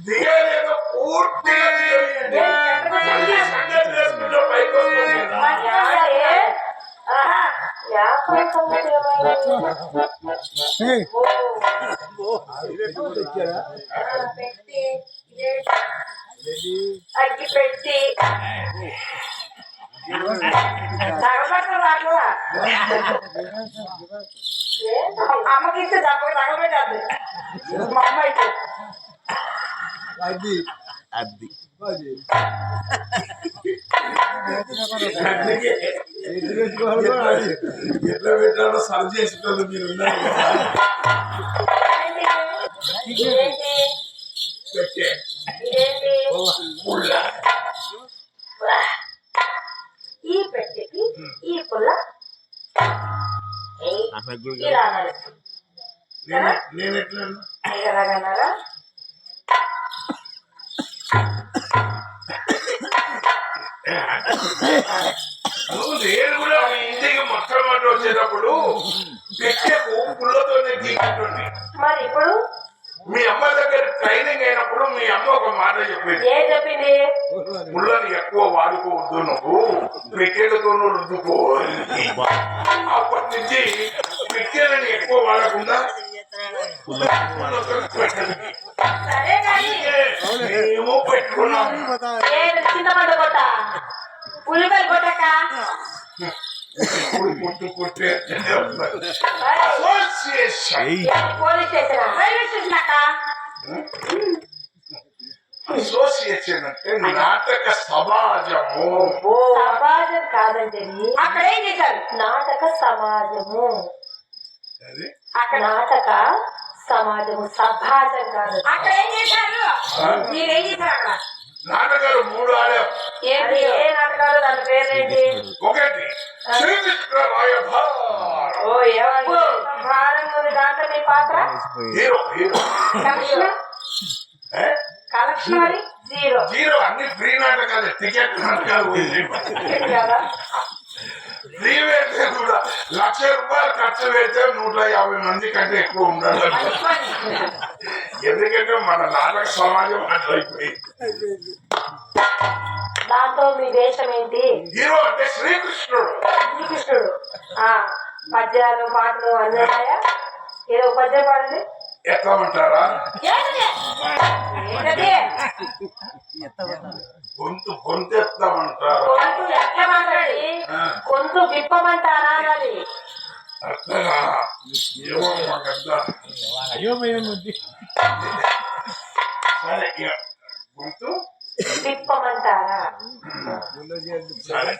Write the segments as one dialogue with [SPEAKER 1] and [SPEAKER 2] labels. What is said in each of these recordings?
[SPEAKER 1] దిగలేదు పూర్తిగా పైకి వస్తుంది
[SPEAKER 2] అగ్గి పెట్టి అమ్మకి ఇస్తే తగబెట్టాలి మా అమ్మ అయితే
[SPEAKER 3] అది అది
[SPEAKER 1] ఎట్లా పెట్టాడో సరి చేసేటోళ్ళు మీరు ఉన్నారు పెట్టే
[SPEAKER 2] ఈ పెట్టెకి ఈ పుల్ల
[SPEAKER 1] నేను ఎట్లా
[SPEAKER 2] ఎలాగన్నారా
[SPEAKER 1] నేను కూడా ఇంటికి మొట్టమొదటి వచ్చేటప్పుడు పెట్టెకు పుల్లతోనే గీకుంటుంది.
[SPEAKER 2] మరి ఇప్పుడు
[SPEAKER 1] మీ అమ్మ దగ్గర ట్రైనింగ్ అయినప్పుడు మీ అమ్మ ఒక మాట చెప్పింది,
[SPEAKER 2] ఏం చెప్పింది?
[SPEAKER 1] పుల్లని ఎక్కువ వాడుకోవద్దు, నువ్వు పెట్టెలతో రుద్దుకో. అప్పటి నుంచి పెట్టెలని ఎక్కువ వాడకుండా
[SPEAKER 2] సరే కానీ
[SPEAKER 1] మేము పెట్టుకున్నాం.
[SPEAKER 2] చింతపండు కొట్ట ఉల్లిపాయలు కొట్టక పోలీస్ స్టేషన్ రైల్వే స్టేషన్ అక్క
[SPEAKER 1] అసోసియేషన్ అంటే నాటక సమాజము.
[SPEAKER 2] సమాజం కాదండి, అక్కడ ఏం చేశారు? నాటక సమాజము. అక్కడ నాటక సమాజము సమాజం కాదు. అక్కడ ఏం చేశారు? మీరేం చేశారు అక్కడ?
[SPEAKER 1] నాటకాలు 3 ఆడాం.
[SPEAKER 2] ఏ నాటకాలు? దాని పేరేంటి?
[SPEAKER 1] ఒకటి శ్రీకృష్ణ రాయభారం.
[SPEAKER 2] ఓ ఎవరు భారం ఉంది దాంట్లో మీ పాత్ర?
[SPEAKER 1] హీరో హీరో
[SPEAKER 2] కలెక్షన్ కలెక్షన్ మరి జీరో.
[SPEAKER 1] హీరో అన్ని ఫ్రీ నాటకాలు, టికెట్ నాటకాలు
[SPEAKER 2] కదా.
[SPEAKER 1] ఫ్రీ పెడితే కూడా 1,00,000 రూపాయలు ఖర్చు పెడితే 150 మంది కంటే ఎక్కువ ఉండాలి. ఎందుకంటే మన నాటక సమాజం అట్లయిపోయింది.
[SPEAKER 2] దాంతో మీ దేశం ఏంటి?
[SPEAKER 1] హీరో అంటే శ్రీకృష్ణుడు.
[SPEAKER 2] శ్రీకృష్ణుడు. పద్యాలు పాటలు అన్నీ ఉన్నాయా? ఏదో పద్యం పాడండి.
[SPEAKER 1] ఎత్తమంటారా?
[SPEAKER 2] ఏంటది?
[SPEAKER 1] గొంతు ఎత్తామంటారా?
[SPEAKER 2] గొంతు ఎట్లా మాట్లాడి గొంతు విప్పమంటారా? అది
[SPEAKER 1] అట్లనా? ఏమో మాకంతా సరే. గొంతు
[SPEAKER 2] విప్పమంటారా?
[SPEAKER 1] సరే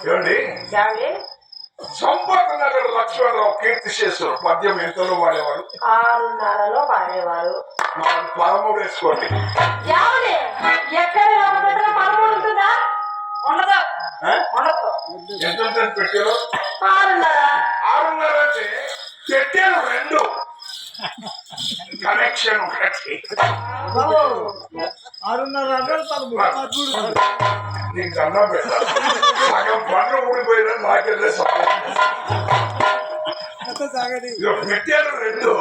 [SPEAKER 1] ఏమండి,
[SPEAKER 2] జావి
[SPEAKER 1] సంపత్ నగర్ లక్ష్మణరావు కీర్తిశేషులు పద్యం ఎంతలో వాడేవాడు?
[SPEAKER 2] 6:30లో పాడేవారు.
[SPEAKER 1] 13 వేసుకోండి.
[SPEAKER 2] జావులే ఎక్కడ 13 ఉంటుందా? ఉండదు. ఉండదు.
[SPEAKER 1] ఎంత ఉంటుంది పెట్టారు?
[SPEAKER 2] 6:30.
[SPEAKER 1] 6:30 అంటే పెట్టాను 2 కనెక్షన్ ఒకటి.
[SPEAKER 3] 6:30
[SPEAKER 1] నీకు దండం పెట్టాలి. సగం పండ్లు ఊడిపోయినా నాకెళ్ళే పెట్టాను 2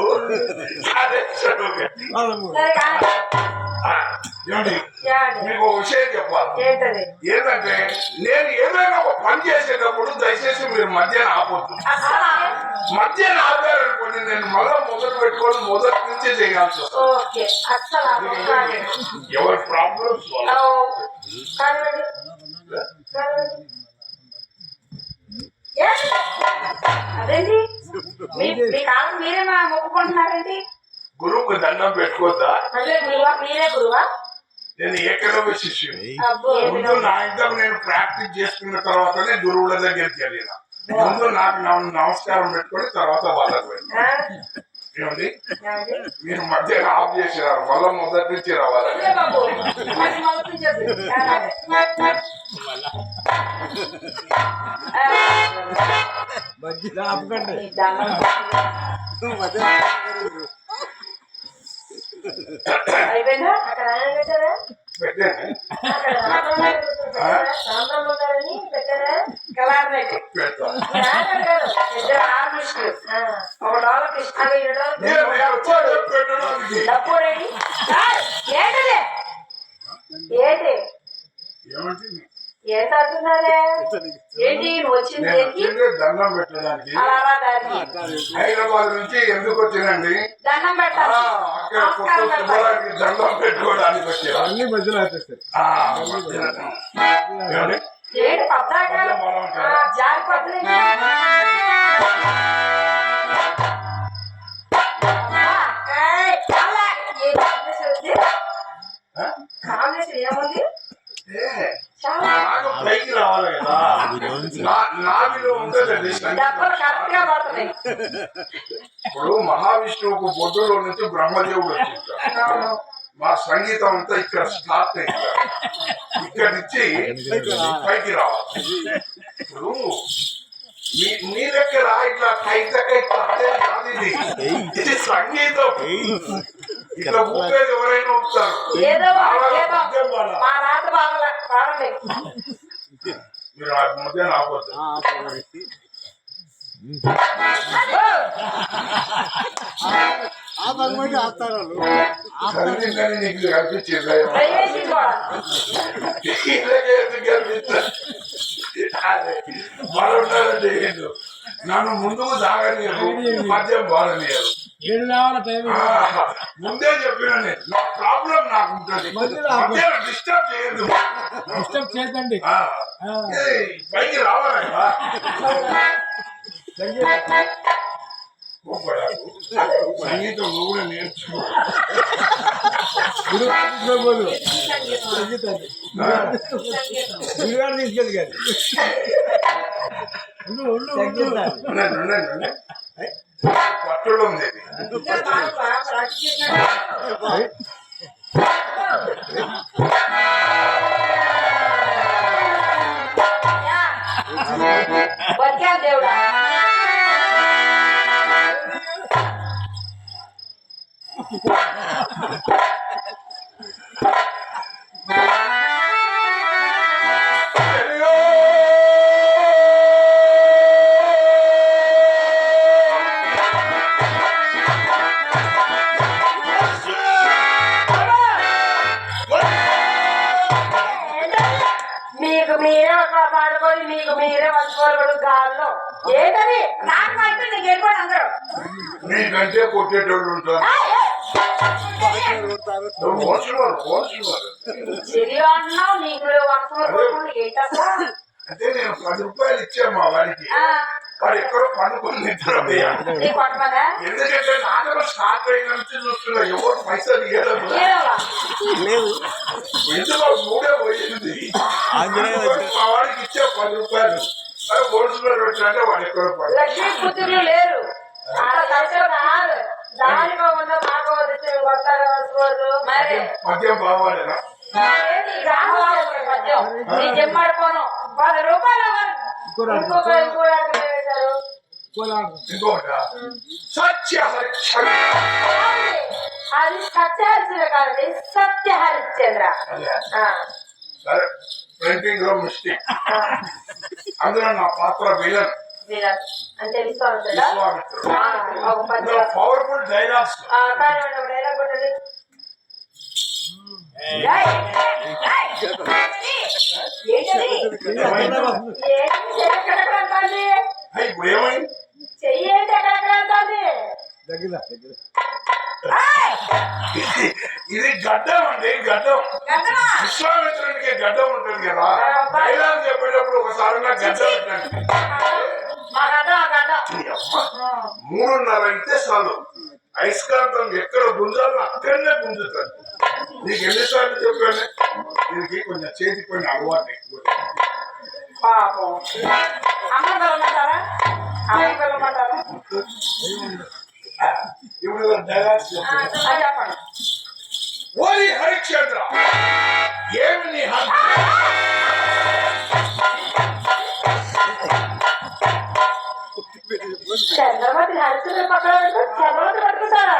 [SPEAKER 1] కనెక్షన్ ఒకటి.
[SPEAKER 2] సరే కానీ
[SPEAKER 1] ఏమండి,
[SPEAKER 2] ఏమండి?
[SPEAKER 1] మీకు ఒక విషయం చెప్పాలి.
[SPEAKER 2] ఏంటది?
[SPEAKER 1] ఏంటంటే నేను ఏదైనా ఒక పని చేసేటప్పుడు దయచేసి మీరు మధ్యాహ్నం ఆపొద్దు. మధ్యాహ్నం ఆపారనుకోండి, నేను మళ్ళా మొదలు పెట్టుకొని మొదటి నుంచే చేయాల్సి వస్తుంది.
[SPEAKER 2] ఓకే అసలు
[SPEAKER 1] ఎవరి ప్రాబ్లమ్స్
[SPEAKER 2] అదేంటి మీ కాలం మీరే మొక్కుకుంటున్నారండి?
[SPEAKER 1] గురువుకు దండం పెట్టుకోద్దా?
[SPEAKER 2] అంటే మీరే గురువా?
[SPEAKER 1] నేను ఏకలవ్య శిష్యుడు.
[SPEAKER 2] అబ్బో
[SPEAKER 1] ముందు నా ఇంట్లో నేను ప్రాక్టీస్ చేసుకున్న తర్వాతనే గురువుల దగ్గరికి వెళ్ళిన. ముందు నాకు నమస్కారం పెట్టుకొని తర్వాత వాళ్ళకి వెళ్ళిన. ఏమండి, మీరు మధ్యాహ్నం ఆఫ్ చేసినారు, మళ్ళా మొదటి నుంచి రావాలి.
[SPEAKER 2] అయిపోయిందా? అక్కడ ఆయన పెట్టారా?
[SPEAKER 1] పెట్టాను.
[SPEAKER 2] కలార్
[SPEAKER 1] పెడతా.
[SPEAKER 2] $1 ఒక $1 ఇష్టం. అవి
[SPEAKER 1] పెట్టడానికి
[SPEAKER 2] డబ్బుడేంటి ఏంటది ఏంటి
[SPEAKER 1] ఏమంటే
[SPEAKER 2] ఏంటి అంటున్నారే ఏంటి నువ్వు వచ్చింది
[SPEAKER 1] నేను
[SPEAKER 2] ఏంటి
[SPEAKER 1] వచ్చింది దండం పెట్టడానికి
[SPEAKER 2] అలా దానికి
[SPEAKER 1] హైదరాబాద్ నుంచి ఎందుకు వచ్చినండి
[SPEAKER 2] దండం పెట్టాలి
[SPEAKER 1] అక్కడ కొత్త శుభ్రానికి దండం పెట్టుకోవడానికి వచ్చాను
[SPEAKER 3] అన్ని మధ్యలో ఆపేస్తారు.
[SPEAKER 1] ఏమండి?
[SPEAKER 2] ఏంటి పద్దాక జారిపోతుంది కాంబినేషన్ ఏముంది
[SPEAKER 1] ఏ,
[SPEAKER 2] చాలా
[SPEAKER 1] నాకు పైకి రావాలి కదా నావిలో ఉండదండి
[SPEAKER 2] డబ్బులు కరెక్ట్ గా పడుతున్నాయి
[SPEAKER 1] ఇప్పుడు మహావిష్ణువుకు బొడ్డులో నుంచి బ్రహ్మదేవుడు వచ్చింటాడు. మా సంగీతం అంతా ఇక్కడ స్టార్ట్ అయింది. ఇక్కడ నుంచి పైకి రావాలి. ఇప్పుడు మీ దగ్గర ఇట్లా కైతకై అదే కాదు ఇది. ఇది సంగీతం. ఇట్లా ఊపేది ఎవరైనా ఊపుతారు.
[SPEAKER 2] ఏదో
[SPEAKER 1] నాలాగా
[SPEAKER 2] ఏదో
[SPEAKER 1] పద్యం పాడాలి.
[SPEAKER 2] మా రాత బాగలే పాడండి
[SPEAKER 1] మీరు ఆ మధ్య ఆపొద్దు.
[SPEAKER 3] ఆ భగవంతుడు ఆపుతారు వాళ్ళు.
[SPEAKER 1] సంగీతాన్ని నీకు కనిపించింది
[SPEAKER 2] దయవేసి కూడా
[SPEAKER 1] మరున్నారండి నన్ను ముందుకు సాగనీయరు మద్యం బాగనీయరు
[SPEAKER 3] 7 లేవాల టైం
[SPEAKER 1] ముందే చెప్పిన నా ప్రాబ్లం నాకు ఉంటుంది మధ్యలో డిస్టర్బ్ చేయదు
[SPEAKER 3] డిస్టర్బ్ చేద్దండి.
[SPEAKER 1] పైకి రావాలి కదా సంగీతం నువ్వు కూడా నేర్చుకో
[SPEAKER 3] గురువారు తీసుకెళ్ళి కానీ
[SPEAKER 1] పట్టులో ఉంది
[SPEAKER 2] బతికా దేవుడా మీకు మీరే పాడుకొని మీకు మీరే వంచుకోరు గాల్లో ఏంటది నాకు అయితే నీకు వెళ్ళిపోయి అందరూ
[SPEAKER 1] నీకంటే కొట్టేటోళ్ళు ఉంటారు
[SPEAKER 2] చెరియో అన్నావు నీకు వంచుకోరు ఏంటసలు
[SPEAKER 1] అంటే నేను 10 రూపాయలు ఇచ్చాను మా వాడికి వాడు ఎక్కడో పండుకొని నిద్రపోయా
[SPEAKER 2] నీ కొట్టమదా
[SPEAKER 1] ఎందుకంటే నాటకం స్టార్ట్ అయిన నుంచి చూస్తున్నా ఎవరు పైసలు ఇవ్వడం
[SPEAKER 3] లేదు.
[SPEAKER 1] ఎందుకో మూడే పోయింది మా వాడికి ఇచ్చా 10 రూపాయలు అది బోల్స్లో పెట్టినంటే వాడు ఎక్కడో పడు
[SPEAKER 2] లక్ష్మీ కూతుర్లు లేరు ఆడ కలిసి రాదు దానికో ఉన్న మాకో కొట్టారు వంచుకోరు మరి
[SPEAKER 1] మద్యం బాగాలేనా
[SPEAKER 2] మద్యం నీ జమ్మాడుకోను 10 రూపాయలు
[SPEAKER 1] ఇంకోట సత్య
[SPEAKER 2] అది సత్యహరిశ్చంద్ర కాదండి సత్య హరిశ్చంద్ర
[SPEAKER 1] సరే ప్రింటింగ్ లో మిస్టేక్ అందులో నా పాత్ర విలన్
[SPEAKER 2] అంటే విశ్వామిత్రుడా
[SPEAKER 1] విశ్వామిత్రుడు పవర్ఫుల్ డైలాగ్స్
[SPEAKER 2] డైలాగ్ కొట్టండి
[SPEAKER 1] ఇప్పుడు ఏమైంది
[SPEAKER 2] చెయ్యి ఏంటి ఎక్కడెక్కడ వెళ్తాంది
[SPEAKER 3] దగ్గర
[SPEAKER 1] ఇది గడ్డం అండి గడ్డం విశ్వామిత్రుడికి గడ్డం ఉంటుంది కదా డైలాగ్ చెప్పేటప్పుడు ఒకసారి నా గడ్డం పెట్టండి
[SPEAKER 2] మా గడ్డ ఆ గడ్డ
[SPEAKER 1] 3:30 అయితే చాలు అయస్కాంతం ఎక్కడ గుంజాలో అక్కడనే గుంజుతాను నీకు ఎన్నిసార్లు చెప్పాను దీనికి కొంచెం చేతి కొన్ని అలవాటు ఎక్కువ
[SPEAKER 2] పాపం అమ్మ పిల్లమంటారా అమ్మ పిల్లమంటారా
[SPEAKER 1] ఇప్పుడు డైలాగ్స్
[SPEAKER 2] చెప్పండి
[SPEAKER 1] ఓరి హరిశ్చంద్ర ఏమి నీ
[SPEAKER 2] చంద్రమతి హరిశ్చంద్ర పక్కన చంద్రమతి పట్టుకుంటారా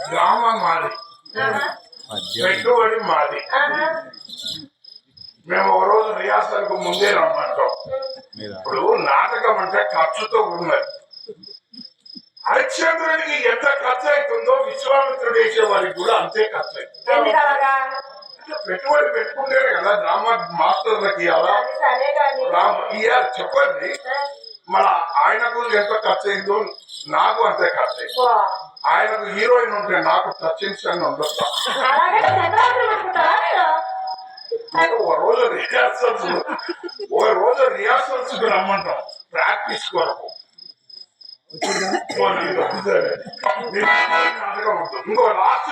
[SPEAKER 1] గ్రామం మాది పెట్టుబడి మాది మేము ఒక రోజు రిహార్సల్కు ముందే రమ్మంటాం. ఇప్పుడు నాటకం అంటే ఖర్చుతో ఉన్నది. హరిశ్చంద్రుడికి ఎంత ఖర్చు అవుతుందో విశ్వామిత్రుడు వేసే వారికి కూడా అంతే ఖర్చు అవుతుంది.
[SPEAKER 2] ఎందుకలాగా?
[SPEAKER 1] పెట్టుబడి పెట్టుకుంటేనే కదా డ్రామా మాస్టర్లకి ఇవ్వాలి చెప్పండి. మన ఆయనకు ఎంత ఖర్చు అయిందో నాకు అంతే ఖర్చు అయింది. ఆయనకు హీరోయిన్ ఉంటే నాకు టచింగ్స్ అని ఉండొచ్చు. ఒక రోజు రిహార్సల్స్ రమ్మంటాం ప్రాక్టీస్ కొరకు. ఇంకో లాస్ట్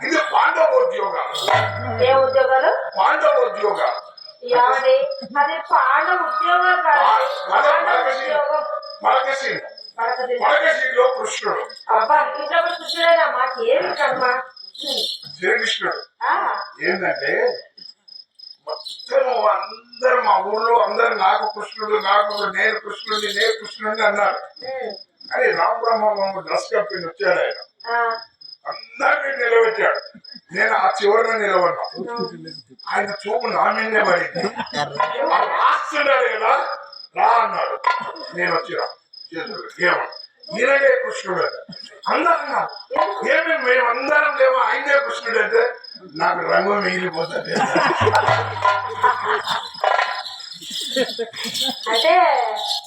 [SPEAKER 1] ఇది పాండవోద్యోగాలు.
[SPEAKER 2] ఏ ఉద్యోగాలు?
[SPEAKER 1] పాండవోద్యోగాలు.
[SPEAKER 2] అది పాండవ ఉద్యోగాలు
[SPEAKER 1] మరకశీలో కృష్ణుడు.
[SPEAKER 2] అబ్బా ఇంట్లో కృష్ణుడేనా? మాకు ఏమి కర్మా.
[SPEAKER 1] శ్రీకృష్ణుడు ఏంటంటే మొత్తం అందరు మా ఊర్లో అందరు నాకు కృష్ణుడు నాకు నేను కృష్ణుడిని అన్నారు. కానీ రామబ్రహ్మ డ్రెస్ కప్పిని వచ్చాడు ఆయన. అందరినీ నిలబెట్టాడు. నేను ఆ చివరిలో నిలబడ్డా. ఆయన చూపు నా మీదే పడింది. రాస్తున్నాడు కదా రా అన్నాడు. నేను వచ్చిరా ఏమన్నా ఈయననే కృష్ణుడు అంటే అందరు అన్నారు. ఏమి మేమందరం లేమో ఆయనే కృష్ణుడు అంటే నాకు రంగు మిగిలిపోతుంది.
[SPEAKER 2] అంటే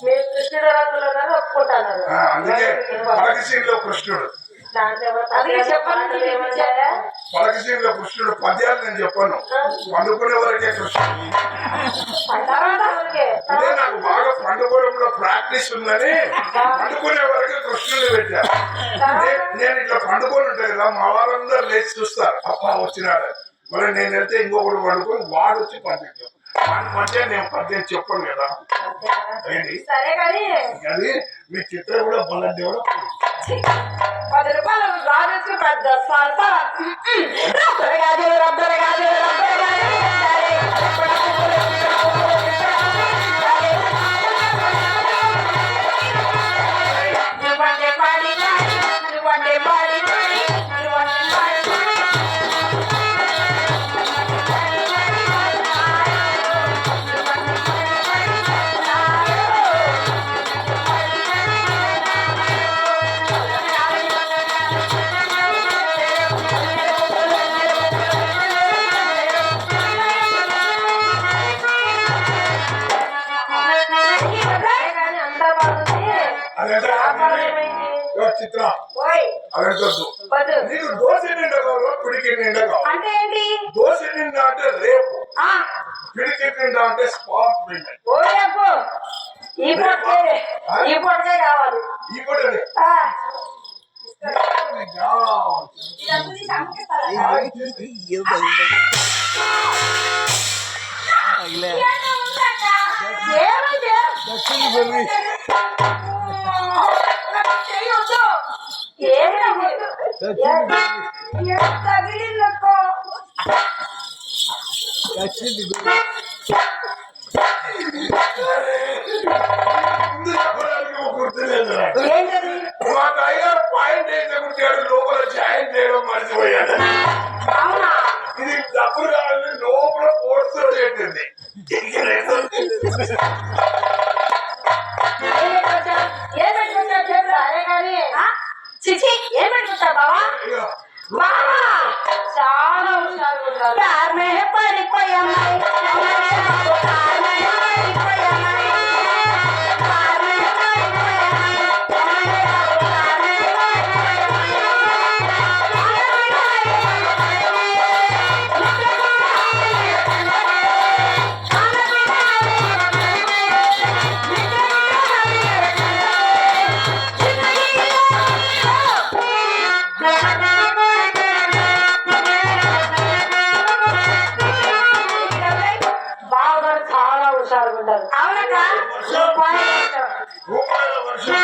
[SPEAKER 2] మీరు కృష్ణుడు రంగులో ఒప్పుకుంటున్నారు.
[SPEAKER 1] అందుకే పలకశీలో కృష్ణుడు. పలకశీలో కృష్ణుడు పద్యాలు నేను చెప్పాను. పండుకునే వరకే కృష్ణుడు. అంటే నాకు బాగా పండుకోవడంలో ప్రాక్టీస్ ఉందని పండుకునే వరకే కృష్ణుడు పెట్టారు. నేను ఇట్లా పండుకొని ఉంటాయి కదా మా వాళ్ళందరూ లేచి చూస్తారు. అప్ప వచ్చినాడు. మరి నేను వెళ్తే ఇంకొకటి పండుకొని వాడు వచ్చి పంపించాను. వాడి మధ్య నేను పద్యం చెప్పను కదా. అది మీ చిత్రం కూడా బలం డెవలప్.
[SPEAKER 2] 10 రూపాయలు రాజు పెద్ద
[SPEAKER 1] చిత్ర అదంటే నీకు దోశ నిండా కావాలా పిడికి నిండా కావాలి?
[SPEAKER 2] అంటే ఏంటి?
[SPEAKER 1] దోశ నిండా అంటే రేపు, పిడికి నిండా అంటే స్పాట్ పేమెంట్.
[SPEAKER 2] ఈ పూటకే కావాలి.
[SPEAKER 1] ఈ పూటనే మా టైగర్ పాయింట్ అయితే కుట్టాడు, లోపల జాయింట్ చేయడం మర్చిపోయాడు. ఇది డబ్బులు కావాలి, లోపల పోర్చులో పెట్టింది.
[SPEAKER 2] ఏమంటా బావా? బావా చాలా హుషారు పడిపోయాయి.
[SPEAKER 1] రూపాయల వర్షం.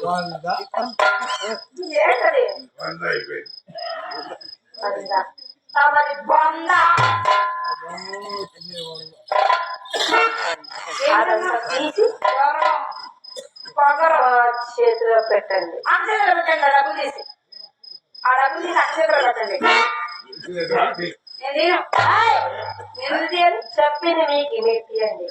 [SPEAKER 3] వాళ్ళదా?
[SPEAKER 2] ఏంటది
[SPEAKER 1] వంద అయిపోయింది.
[SPEAKER 2] అదిదా. మరి బొంద అదంతా తీసి పొగరు చేతిలో పెట్టండి. అక్షతలో పెట్టండి. ఆ డబ్బులు తీసి అక్షతలో పెట్టండి. నేను ఎందుకు తీయాలి? చెప్పింది మీకు తీయండి.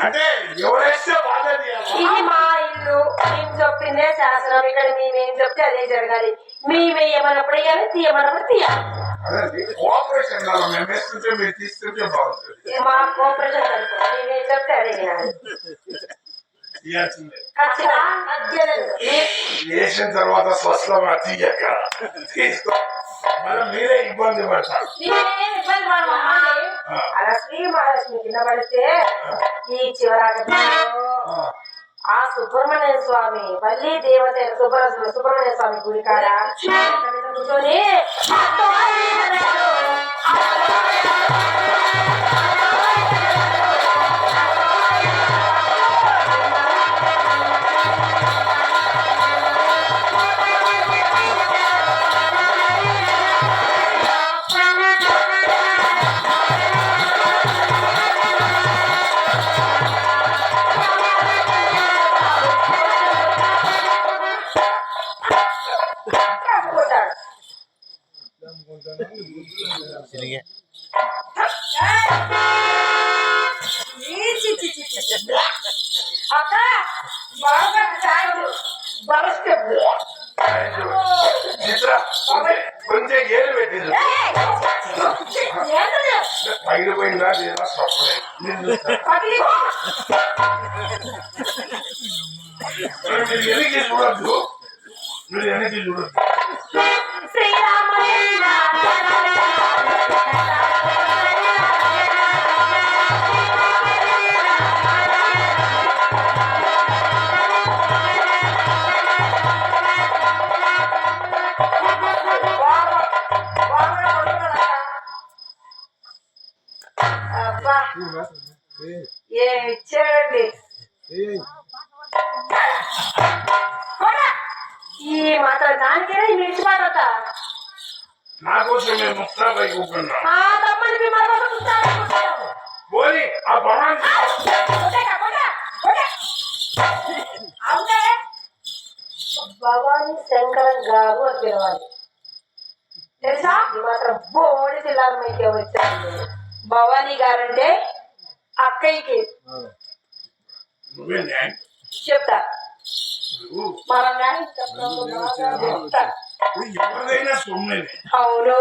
[SPEAKER 1] అంటే ఎవరేస్తే వాళ్ళే తీయాలా?
[SPEAKER 2] ఇది మా ఇల్లు, మేము చెప్పిందే శాసనం. ఇక్కడ మేమేం చెప్తే అదే జరగాలి. మేమేయమన్నప్పుడు వేయాలి, తీయమన్నప్పుడు తీయాలి.
[SPEAKER 1] అదే కోఆపరేషన్ కాదు, మేము వేస్తుంటే మీరు తీసుకుంటే బాగుంటుంది.
[SPEAKER 2] మా కోఆపరేషన్ అనుకో, మేమేం చెప్తే అదే వినాలి.
[SPEAKER 1] తీయాల్సిందే. వేసిన తర్వాత స్వస్థంగా తీయక తీసుకో, మళ్ళీ మీరే ఇబ్బంది పడతారు.
[SPEAKER 2] నేనేం ఇబ్బంది పడమమ్మండి. అలా శ్రీ మహాలక్ష్మి కింద పడితే ఈ శివరాత్రి ఆ సుబ్రహ్మణ్య స్వామి మళ్ళీ దేవత సుబ్రహ్మణ్య స్వామి గుడి కాడ కూర్చొని అక్క బాగా
[SPEAKER 1] చిత్ర కొంచెం ఏలు పెట్టింది పైన పోయిందా లేదా సపరేట్ మీరు ఎనికి చూడద్దు, మీరు ఎనికి చూడద్దు.
[SPEAKER 2] ఏమి ఇచ్చాడండి ఈ మాత్రం దానికైనా ఈ మిర్చి మాట
[SPEAKER 1] నా కోసం మేము ముస్తాబై కూకున్నాం.
[SPEAKER 2] తప్పని మీ మాట
[SPEAKER 1] పోనీ ఆ భవనాన్ని
[SPEAKER 2] భవానీ శంకరం గారు అని పిలవాలి. తెలుసా? ఈ మాత్రం బోడి జిల్లాలమైతే వచ్చారు. భవానీ గారు అంటే అక్కయ్యకి
[SPEAKER 1] నువ్వే న్యాయం.
[SPEAKER 2] చెప్తా
[SPEAKER 1] ఇప్పుడు
[SPEAKER 2] మన న్యాయం చెప్తా.
[SPEAKER 1] ఎవరిదైనా సొమ్మే,
[SPEAKER 2] అవును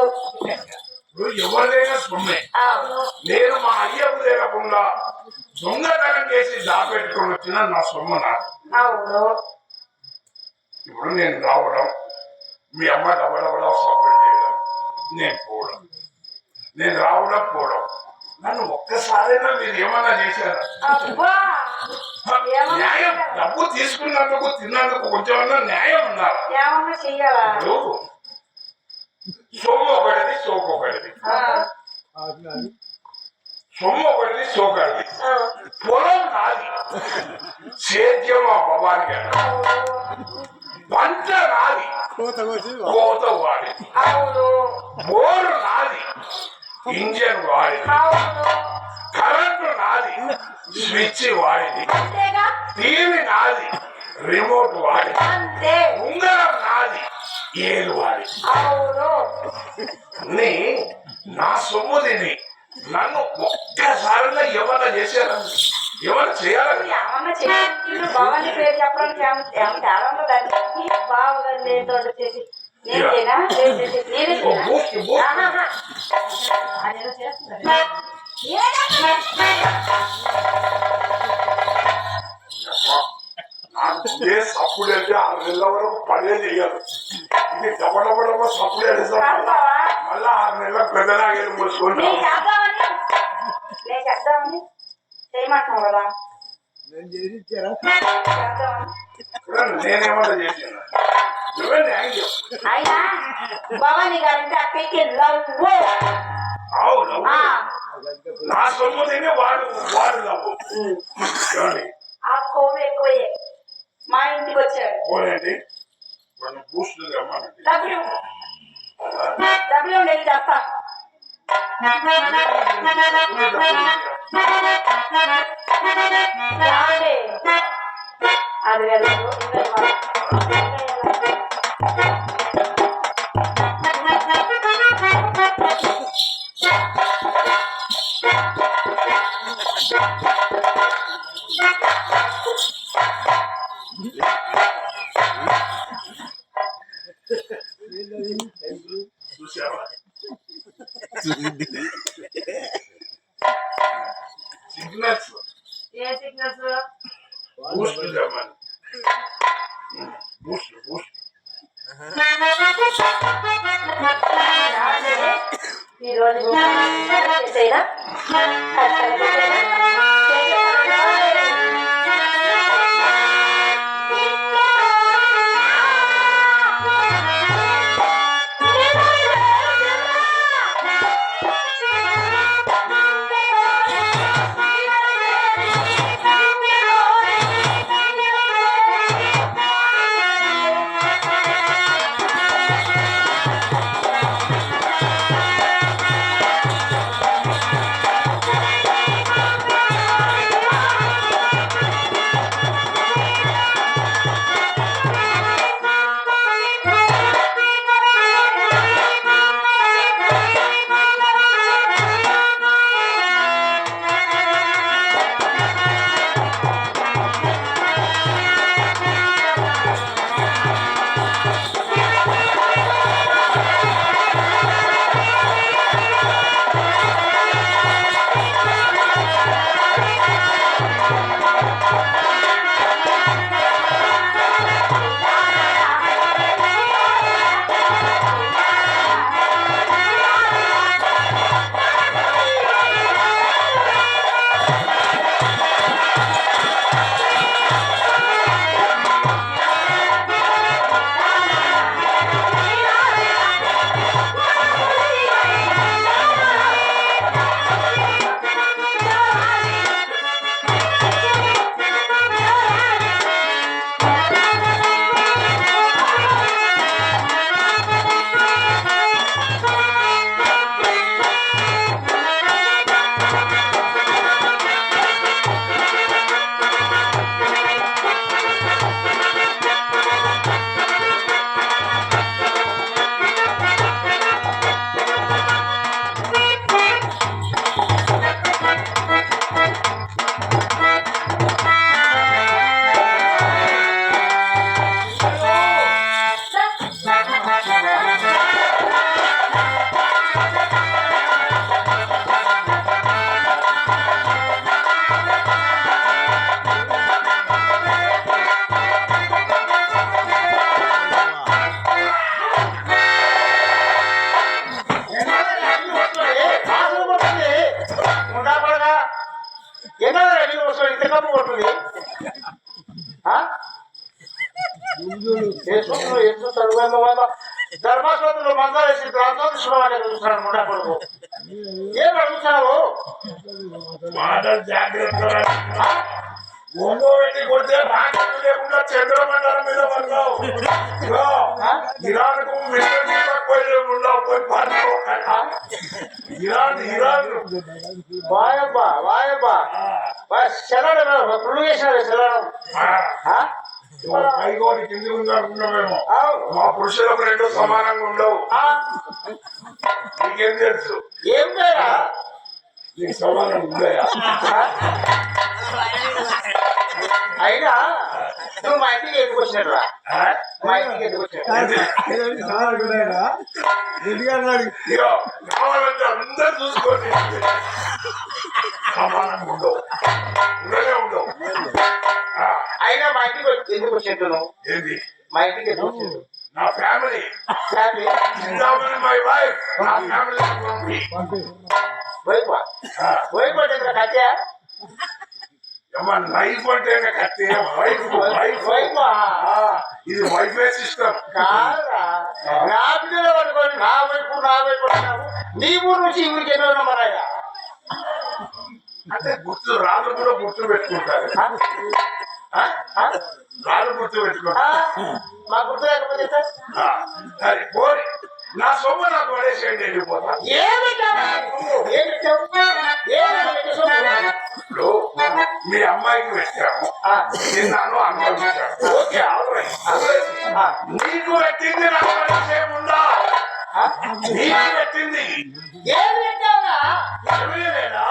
[SPEAKER 1] ఇప్పుడు ఎవరిదైనా సొమ్మే.
[SPEAKER 2] అవును
[SPEAKER 1] నేను మా అయ్యకు లేకుండా దొంగతనం చేసి దాపెట్టుకొని వచ్చిన నా సొమ్ము నాకు.
[SPEAKER 2] అవును
[SPEAKER 1] ఇప్పుడు నేను రావడం, మీ అమ్మ డబ్బడబడా సపోర్ట్ చేయడం, నేను పోవడం, నేను రావడం పోవడం, నన్ను ఒక్కసారైనా మీరు ఏమన్నా చేశారా?
[SPEAKER 2] అబ్బా
[SPEAKER 1] న్యాయం, డబ్బు తీసుకున్నందుకు తిన్నందుకు కొంచెమన్నా న్యాయం ఉండాలి.
[SPEAKER 2] ఏమన్నా చెయ్యాలా?
[SPEAKER 1] సొమ్ము ఒకటిది, సోకు ఒకటిది. సొమ్ము ఒకటిది, సోకు ఒకటిది. పొలం నాది, సేద్యం మా భవాని గారు. పంట నాది, కోత వాడి.
[SPEAKER 2] అవును
[SPEAKER 1] బోరు నాది, ఇంజన్ వాడిది.
[SPEAKER 2] అవును
[SPEAKER 1] కరెంటు నాది, స్విచ్ వాడిది.
[SPEAKER 2] అంతేగా
[SPEAKER 1] టీవీ నాది, రిమోట్ వాడిది.
[SPEAKER 2] అంతే
[SPEAKER 1] ఉంగరం నాది, ఏలు వాడిది.
[SPEAKER 2] అవును
[SPEAKER 1] నీ నా సొమ్ము తిని నన్ను ఒక్కసారిగా ఏమన్నా చేశారా? ఏమన్నా చేయాలని?
[SPEAKER 2] ఏమన్నా చేయాలి? భవానీ పేరు చెప్పడానికి ఏమన్నా తేడా ఉంటుందండి? బావగారు నేను తోట చేసి నేనేనా నేనే
[SPEAKER 1] ఓ బూస్ట్ బూస్ట్
[SPEAKER 2] అదేదో చేస్తున్నారు.
[SPEAKER 1] నాకు ఇదే సప్పుడు అంటే 6 నెలల వరకు పనే చేయాలి. ఇది డబ్బడబడబ సప్పుడు అడిస్తాను. మళ్ళా 6 నెలలకు పెద్దలాగే మూసుకుంటాను.
[SPEAKER 2] నేను చేద్దామని చేయమంటున్నావు కదా.
[SPEAKER 3] నేను చేసి ఇచ్చారా?
[SPEAKER 2] చేద్దామని
[SPEAKER 1] నేనేమన్నా చేశాను? నువ్వే న్యాయం చెప్పు.
[SPEAKER 2] అయినా భవానీ గారంటే అక్కడికి లవ్.
[SPEAKER 1] అవును, నా సొమ్ము తిని వాడు వాడు నవ్వు. ఏమండి
[SPEAKER 2] ఆ కొవ్వు ఎక్కువయ్యే మా ఇంటికి వచ్చాడు.
[SPEAKER 1] పోలేండి కొన్ని బూస్టులు రమ్మానండి
[SPEAKER 2] డబ్బులు డబ్బులు ఉండేది చెప్తా. ఏమండి? అది వెళ్ళదు
[SPEAKER 1] చూసావా సిగ్నల్స్
[SPEAKER 2] ఏ సిగ్నల్స్?
[SPEAKER 1] బూస్టులు రమ్మని బూస్ట్
[SPEAKER 2] ఈ రోజు చేసేనా?
[SPEAKER 4] ధర్మాస్పత్రిలో మందాలు వేసి ప్రాంతం చూస్తున్నాడు ముండా కొడుకు. ఏం అడుగుతున్నావు?
[SPEAKER 1] మాటలు జాగ్రత్త ఒంగో పెట్టి కొడితే నాకెందుకు లేకుండా చంద్రమండలం మీద పడతావు. ఇరాన్కు పోయి పాడుకో ఇరాన్
[SPEAKER 4] వాయబ్బా వాయబ్బా సెలడం పుల్లు చేసినాడు సెలడం.
[SPEAKER 1] పైకోటి కింది ఉందనుకున్నామేమో. మా పురుషులకు రెండు సమానంగా ఉండవు. నీకేం తెలుసు?
[SPEAKER 4] ఏం లేదా
[SPEAKER 1] నీకు సమానం ఉందయా?
[SPEAKER 4] అయినా నువ్వు మా ఇంటికి ఎందుకు వచ్చినట్రా? మా ఇంటికి ఎందుకు వచ్చినట్టు?
[SPEAKER 1] ఇగో కావాలంటే అందరు చూసుకోండి. సమానంగా ఉండవు, ఉండనే ఉండవు.
[SPEAKER 4] అయినా మా ఇంటికి ఎందుకు వచ్చినట్టు నువ్వు?
[SPEAKER 1] ఏంది
[SPEAKER 4] మా ఇంటికి ఎందుకు వచ్చినట్టు?
[SPEAKER 1] నా ఫ్యామిలీ మై వైఫ్. నా ఫ్యామిలీ
[SPEAKER 4] వైపా వైపా కత్యా
[SPEAKER 1] లైఫ్ అంటే కత్తి. వైఫ్ వైఫ్
[SPEAKER 4] వైపా
[SPEAKER 1] ఇది వైఫై సిస్టమ్
[SPEAKER 4] కాదురా. నా బిడ్డలో పట్టుకొని నా వైపు అంటున్నావు. నీ ఊరు నుంచి ఈ ఊరికి ఎన్నో మరయ్యా
[SPEAKER 1] అంటే గుర్తు రాళ్ళు కూడా గుర్తు పెట్టుకుంటారు. రాళ్ళు గుర్తు పెట్టుకుంటారు.
[SPEAKER 4] మా గుర్తు లేకపోతే సార్
[SPEAKER 1] సరే పోనీ నా సొమ్ము నాకు పడేసేయండి, వెళ్ళిపోతా. ఇప్పుడు మీ అమ్మాయికి పెట్టాము, తిన్నాను, అనుభవించాను. ఓకే, నీకు పెట్టింది నాకు పడేసేముందా? నీకు పెట్టింది ఏమీ లేదా? ఏమీ లేదా?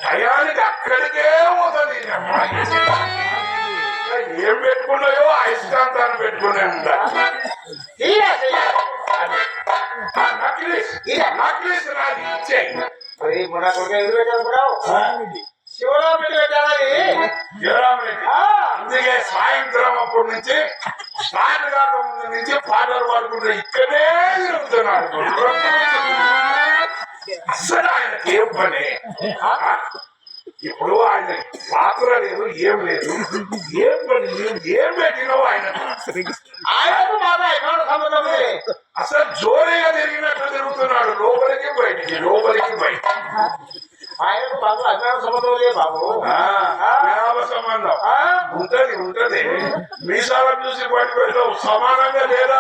[SPEAKER 1] టయానికి అక్కడికే పోతుంది. ఏం పెట్టుకున్నాయో అయస్కాంతాన్ని పెట్టుకునే ఉంటా. నక్లీస్ రాదు ఇచ్చేయి. అందుకే సాయంత్రం అప్పటి నుంచి స్టార్ట్ కాక ముందు నుంచి పాటలు పాడుకుంటూ ఇక్కడే తిరుగుతున్నాడు. అసలు ఆయనకి ఏం పని? ఇప్పుడు ఆయన పాత్ర లేదు, ఏం లేదు, ఏం పని, ఏం పెట్టినావు ఆయనకు? అసలు జోరీగా తిరిగినట్టు తిరుగుతున్నాడు, లోపలికి బయటికి, లోపలికి బయట.
[SPEAKER 4] ఆయనకు బాబు అజ్ఞాన సంబంధం లేదు బాబు.
[SPEAKER 1] సంబంధం ఉంటది ఉంటది. మీసాలను చూసి బయట పెడతావు, సమానంగా లేదా?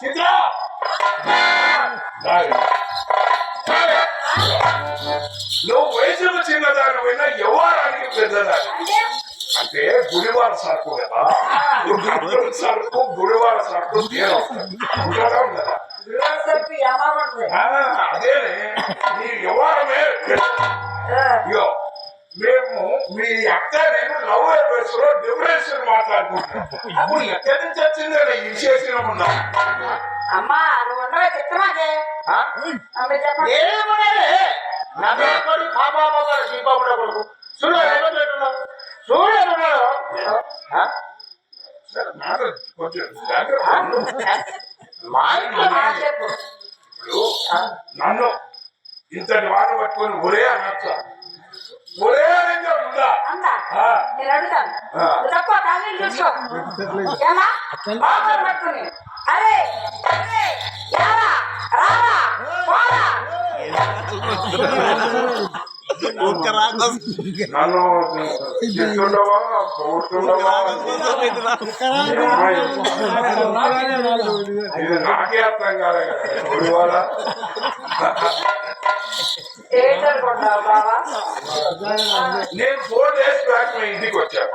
[SPEAKER 1] చిత్ర నువ్వు వయసుకు చిన్నదానివైనా వ్యవహారానికి పెద్దదాని. అంటే గుడివార సరుకు కదా, సరుకు గుడివార సరుకు ఉంటుందా ఉండదా? అదేనే నీ వ్యవహారమే. మేము మీ అక్క నేను లవ్ అఫేర్స్ లో డిఫరెన్స్ మాట్లాడుకుంటున్నాం. అప్పుడు ఎక్కడి నుంచి వచ్చిందని ఈ విశేషం ఉన్నా.
[SPEAKER 2] అమ్మా నువ్వు ఉండవే చెప్తామాకే
[SPEAKER 1] నన్ను ఇంతటి వాడు పట్టుకొని ఒరే అనొచ్చా? ఒరే అనేది ఉందా?
[SPEAKER 2] నేను అడుగుతాను తప్ప కాదు చూసుకో. పట్టుకుని అరే రారా పోరా
[SPEAKER 1] నన్ను చెప్తుండవా పోతుండవా? ఇది నాకే అర్థం కాదు కదా. నేను 4 days బ్యాక్ మీ ఇంటికి వచ్చాను.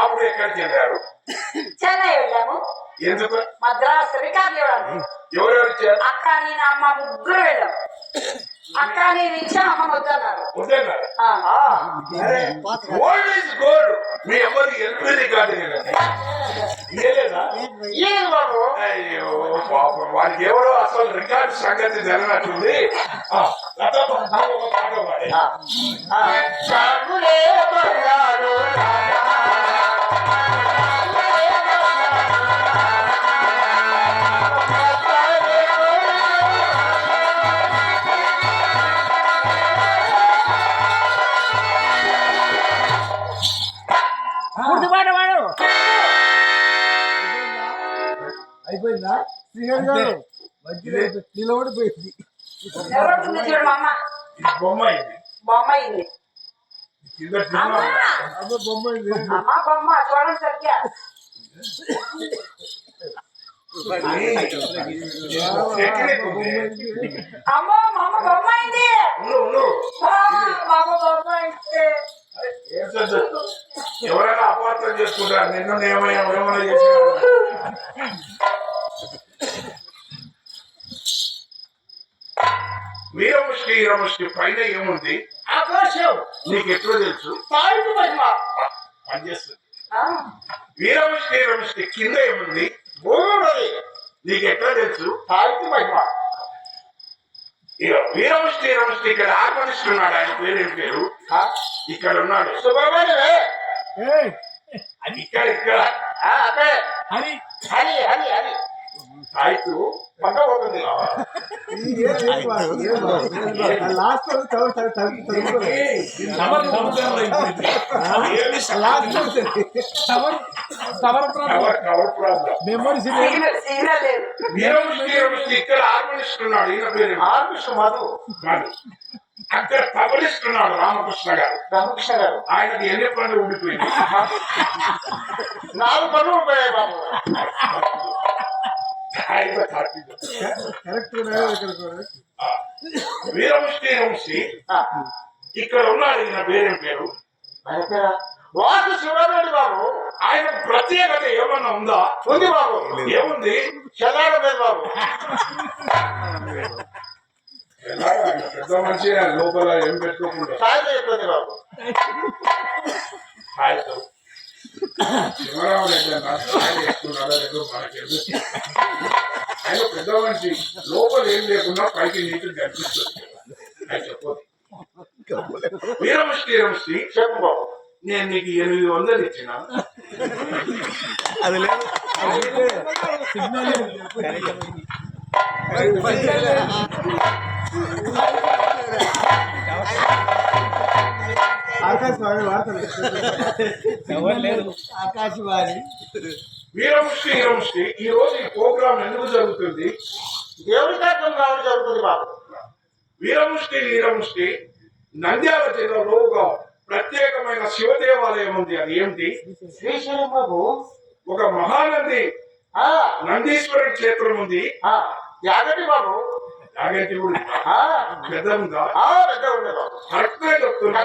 [SPEAKER 1] అప్పుడు ఎక్కడికి వెళ్ళారు?
[SPEAKER 2] చెన్నై వెళ్ళాము.
[SPEAKER 1] ఎందుకు?
[SPEAKER 2] మద్రాసు రికార్డు ఇవ్వడానికి.
[SPEAKER 1] ఎవరెవరు ఇచ్చారు?
[SPEAKER 2] అక్క నేను అమ్మ ముగ్గురు వెళ్ళాం. అక్క నేను ఇచ్చా, అమ్మ వద్దన్నారు.
[SPEAKER 1] వద్దన్నారు. Gold is gold. మీ ఎవరు ఎల్పీ రికార్డు
[SPEAKER 4] బాబు.
[SPEAKER 1] అయ్యో పాపం, వారికి ఎవరో అసలు రికార్డు సంగతి జరిగినట్టుంది. పాట పాడి
[SPEAKER 3] అయిపోయిందా? శ్రీహరి గారు నిలబడిపోయింది.
[SPEAKER 2] చూడు మా అమ్మ
[SPEAKER 1] బొమ్మ ఇది.
[SPEAKER 2] బొమ్మ ఇది.
[SPEAKER 3] బొమ్మ
[SPEAKER 2] అమ్మ బొమ్మ చూడండి సరిగ్గా. అమ్మో మా అమ్మ బొమ్మ అయింది. మా అమ్మ బొమ్మ అయితే
[SPEAKER 1] ఎవరైనా అపార్థం చేసుకుంటారు. నిన్ను ఏమైనా చేసి వీరముష్టి ఈరముష్టి పైన ఏముంది?
[SPEAKER 4] ఆకాశం.
[SPEAKER 1] నీకు ఎట్లా తెలుసు? పనిచేస్తుంది. వీరముష్టి ఈరముష్టి కింద ఏముంది?
[SPEAKER 4] భూమి.
[SPEAKER 1] నీకు ఎట్లా తెలుసు?
[SPEAKER 4] సాహిత్య మహిమ.
[SPEAKER 1] వీరముష్టి ఈరముష్టి ఇక్కడ ఆర్మనిస్తున్నాడు. ఆయన పేరు ఏం పేరు? ఇక్కడ ఉన్నాడు.
[SPEAKER 4] సుబ్రహ్మణ్యమే.
[SPEAKER 1] ఇక్కడ ఇక్కడ
[SPEAKER 4] అదే
[SPEAKER 3] హరి
[SPEAKER 4] హరి హరి హరి
[SPEAKER 1] ఆಯ್ತು
[SPEAKER 4] పక్క పోతుంది
[SPEAKER 3] లాస్ట్
[SPEAKER 1] సమర్ సముద్రంలో అయిపోయింది. ఏమి కవర్ ప్రాబ్లం.
[SPEAKER 3] మెమరీ
[SPEAKER 2] సిగ్నల్ లేదు.
[SPEAKER 1] వీరముష్టి ఇక్కడ ఆర్మనిస్తున్నాడు. ఈయన పేరు
[SPEAKER 4] ఆర్కృష్ణ మధు
[SPEAKER 1] కాదు. అక్కడ తబలిస్తున్నాడు రామకృష్ణ గారు.
[SPEAKER 4] రామకృష్ణ గారు
[SPEAKER 1] ఆయనకి ఎన్ని పనులు ఉండిపోయింది.
[SPEAKER 4] 4 పనులు ఉంటాయి బాబు.
[SPEAKER 1] ఆయన కాదు.
[SPEAKER 3] కరెక్ట్
[SPEAKER 1] వీరముష్టి ఇక్కడ ఉన్నాడు. ఈయన పేరేం పేరు?
[SPEAKER 4] వాసు శివరెడ్డి బాబు.
[SPEAKER 1] ఆయన ప్రత్యేకత ఏమన్నా ఉందా?
[SPEAKER 4] ఉంది బాబు.
[SPEAKER 1] ఏముంది?
[SPEAKER 4] చెల్లాడ లేదు బాబు.
[SPEAKER 1] ఎలా ఆయన పెద్ద మనిషి లోపల ఏం పెట్టుకోకుండా
[SPEAKER 4] సాయం చెప్తుంది బాబు.
[SPEAKER 1] ఆయనతో శివరామరెడ్డి అన్నారు సాయం చేస్తున్నాడా లేదో మనకి ఆయన పెద్ద మనిషి లోపల ఏం లేకుండా పైకి నీటిని కనిపిస్తుంది. ఆయన చెప్పదు. వీరముష్టి
[SPEAKER 4] చెప్పు బాబు.
[SPEAKER 1] నేను నీకు 800 ఇచ్చిన
[SPEAKER 3] అది లేదు ఆకాశవాణి వార్తలు ఆకాశవాణి
[SPEAKER 1] వీరముష్టి ఈ రోజు ఈ ప్రోగ్రాం ఎందుకు జరుగుతుంది?
[SPEAKER 4] దేవుడి కార్యక్రమం రావడం జరుగుతుంది బాబు.
[SPEAKER 1] వీరముష్టి నంద్యాల జిల్లాలో ఒక ప్రత్యేకమైన శివ దేవాలయం ఉంది. అది ఏమిటి?
[SPEAKER 4] శ్రీశైలం బాబు.
[SPEAKER 1] ఒక మహానంది నందీశ్వరుడి క్షేత్రం ఉంది.
[SPEAKER 4] యాగంటి బాబు.
[SPEAKER 1] యాగంటి కూడా పెద్ద ఉందా?
[SPEAKER 4] పెద్ద ఉంది బాబు.
[SPEAKER 1] కరెక్ట్ గా చెప్తున్నా.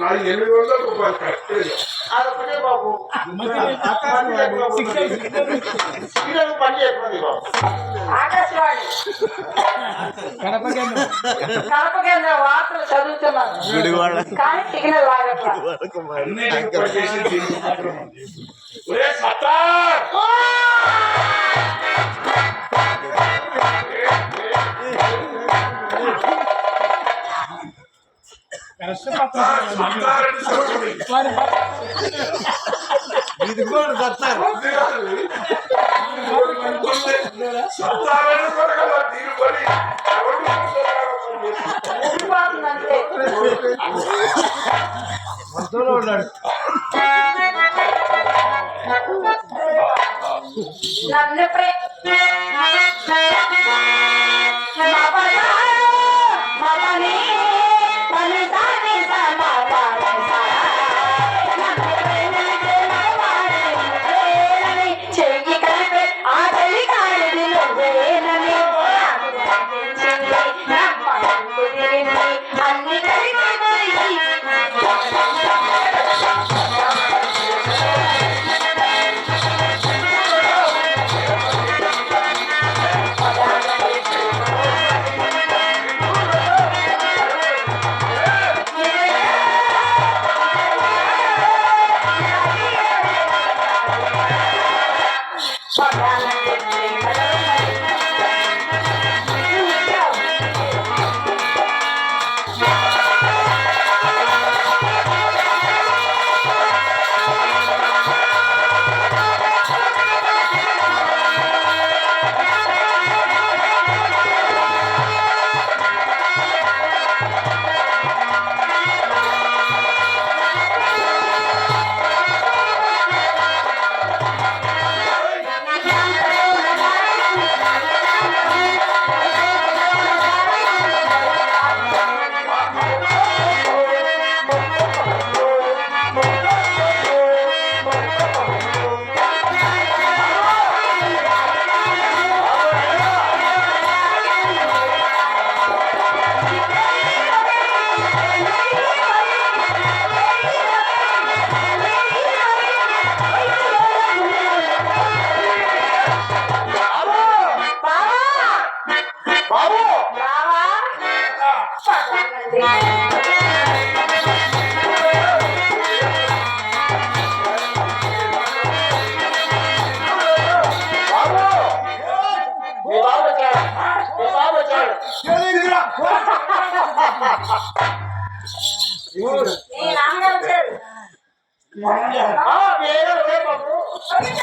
[SPEAKER 1] నా 800 రూపాయలు కరెక్ట్.
[SPEAKER 4] అదొకటే బాబు. సిగ్నల్ పని చేస్తుంది బాబు.
[SPEAKER 2] ఆకాశవాణి
[SPEAKER 3] కడప కేంద్రం
[SPEAKER 2] కడప కేంద్ర వార్తలు చదువుతున్నాను కానీ సిగ్నల్ లాగట్లా.
[SPEAKER 1] అన్నిటికీ పనిచేసి దీనికి మాత్రం ఉంది. ఒరే సత్తార్! సత్తారని చెప్పండి.
[SPEAKER 3] ఇది కూడా సత్తారు
[SPEAKER 1] సత్తారని కొరగల దీని పని ఎవరు
[SPEAKER 2] ఊడిపోతుందంటే
[SPEAKER 3] మనసులో ఉన్నాడు
[SPEAKER 2] నన్ను చెయ్యి కలిపే ఆ తల్లి కాడిది నువ్వేనని అన్ని
[SPEAKER 3] ఎవరు?
[SPEAKER 2] ఈ నాన్నగారు వచ్చారు.
[SPEAKER 4] వేరే
[SPEAKER 2] ఓ బిడ్డ